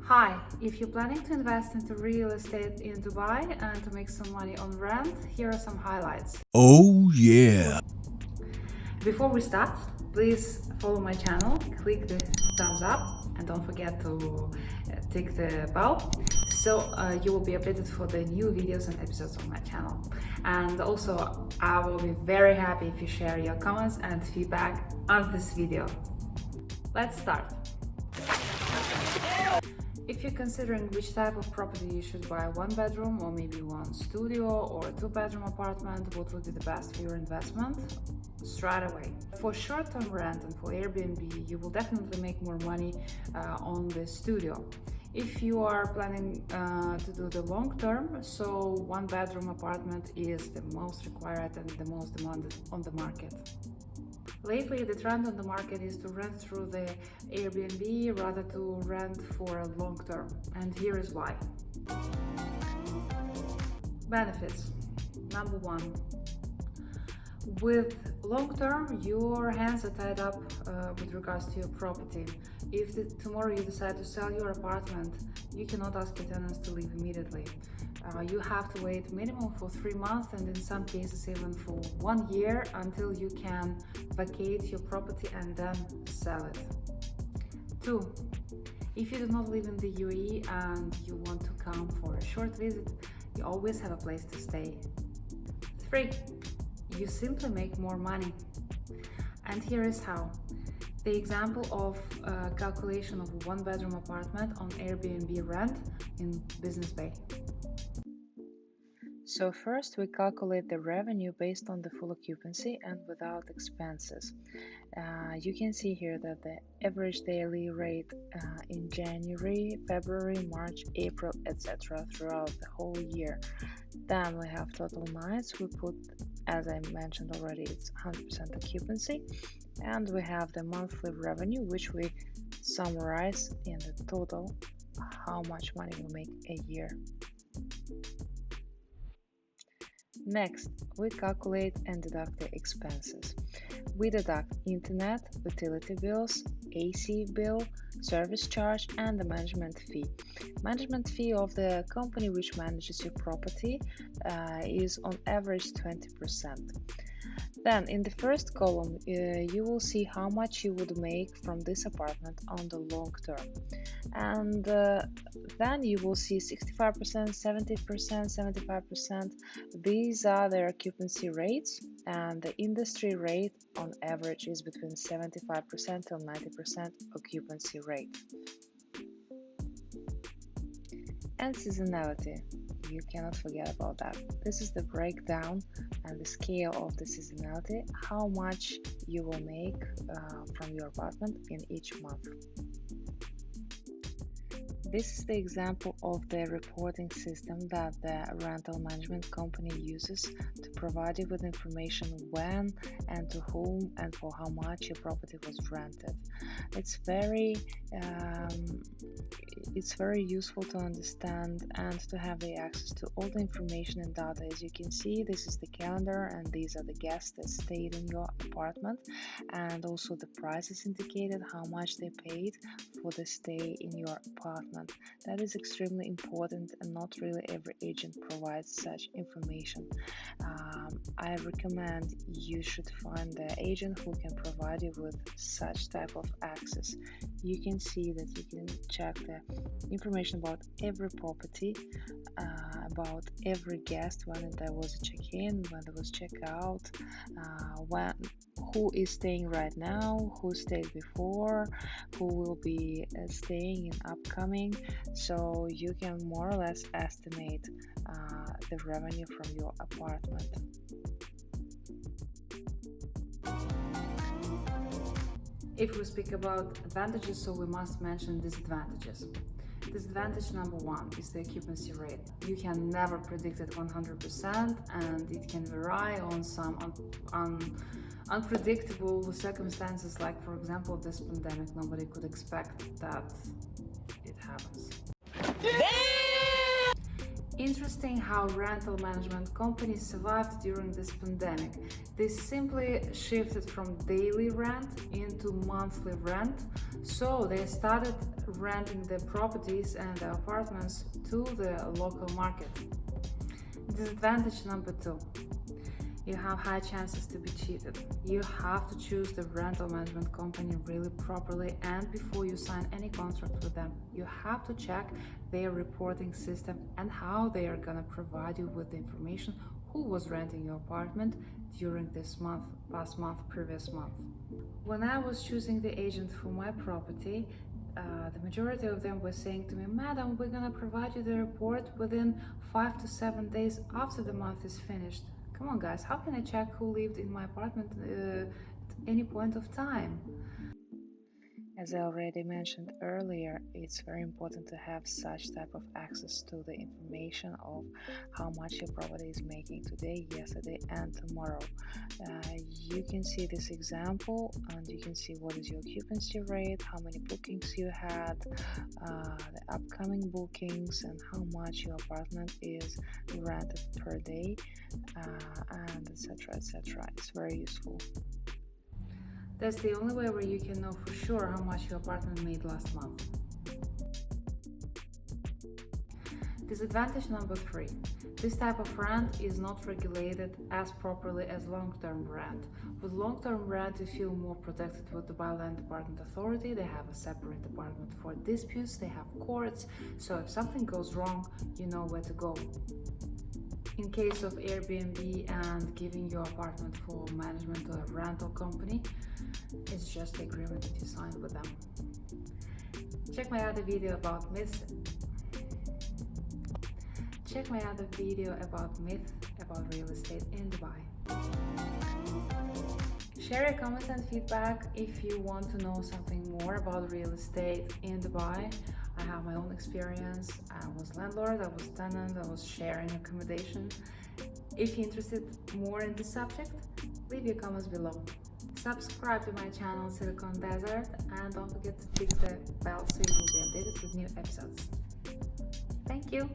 Hi, if you're planning to invest into real estate in Dubai and to make some money on rent, here are some highlights. Oh yeah! Before we start, please follow my channel, click the thumbs up and don't forget to tick the bell so you will be updated for the new videos and episodes on my channel. And also, I will be very happy if you share your comments and feedback on this video. Let's start. If you're considering which type of property you should buy, one bedroom or maybe one studio or a two-bedroom apartment, what would be the best for your investment? Straight away. For short-term rent and for Airbnb, you will definitely make more money on the studio. If you are planning to do the long term, so one bedroom apartment is the most required and the most demanded on the market. Lately, the trend on the market is to rent through the Airbnb rather to rent for a long term, and here is why. Benefits. Number one, with long term, your hands are tied up with regards to your property. If tomorrow you decide to sell your apartment, you cannot ask your tenants to leave immediately. You have to wait minimum for 3 months and in some cases even for 1 year until you can vacate your property and then sell it. 2. If you do not live in the UAE and you want to come for a short visit, you always have a place to stay. 3. You simply make more money. And here is how. The example of calculation of a one-bedroom apartment on Airbnb rent in Business Bay. So first we calculate the revenue based on the full occupancy and without expenses. You can see here that the average daily rate in January, February, March, April, etc. throughout the whole year. Then we have total nights. We put, as I mentioned already, it's 100% occupancy. And we have the monthly revenue, which we summarize in the total, how much money we make a year. Next, we calculate and deduct the expenses. We deduct internet, utility bills, AC bill, service charge, and the management fee. Management fee of the company which manages your property is on average 20%. Then in the first column, you will see how much you would make from this apartment on the long term. And then you will see 65%, 70%, 75%. These are their occupancy rates, and the industry rate on average is between 75% to 90% occupancy rate. And seasonality. You cannot forget about that. This is the breakdown and the scale of the seasonality, how much you will make from your apartment in each month. This is the example of the reporting system that the rental management company uses to provide you with information when and to whom and for how much your property was rented. It's very useful to understand and to have the access to all the information and data. As you can see, this is the calendar and these are the guests that stayed in your apartment, and also the prices indicated, how much they paid for the stay in your apartment. That is extremely important, and not really every agent provides such information. I recommend you should find the agent who can provide you with such type of access. You can see that you can check the information about every property, about every guest, when there was a check-in, when there was check-out, who is staying right now, who stayed before, who will be staying in upcoming, so you can more or less estimate the revenue from your apartment. If we speak about advantages, so we must mention disadvantages. Disadvantage number one is the occupancy rate. You can never predict it 100%, and it can vary on some unpredictable circumstances, like for example this pandemic. Nobody could expect that it happens. Interesting how rental management companies survived during this pandemic. They simply shifted from daily rent into monthly rent, So they started renting the properties and the apartments to the local market. Disadvantage number 2. You have high chances to be cheated. You have to choose the rental management company really properly, and before you sign any contract with them, you have to check their reporting system and how they are gonna provide you with the information who was renting your apartment during this month, past month, previous month. When I was choosing the agent for my property, the majority of them were saying to me, "Madam, we're gonna provide you the report within 5 to 7 days after the month is finished." Come on, guys, how can I check who lived in my apartment at any point of time? As I already mentioned earlier, it's very important to have such type of access to the information of how much your property is making today, yesterday, and tomorrow. You can see this example, and you can see what is your occupancy rate, how many bookings you had, the upcoming bookings, and how much your apartment is rented per day, and etc. etc. It's very useful. That's the only way where you can know for sure how much your apartment made last month. Disadvantage number 3. This type of rent is not regulated as properly as long-term rent. With long-term rent, you feel more protected with the Dubai Land Department Authority. They have a separate department for disputes, they have courts, so if something goes wrong, you know where to go. In case of Airbnb and giving your apartment for management to a rental company, it's just the agreement that you signed with them. Check my other video about myths about real estate in Dubai. Share your comments and feedback if you want to know something more about real estate in Dubai. I have my own experience. I was landlord, I was tenant, I was sharing accommodation. If you're interested more in this subject, leave your comments below. Subscribe to my channel Silicon Desert, and don't forget to click the bell so you will be updated with new episodes. Thank you!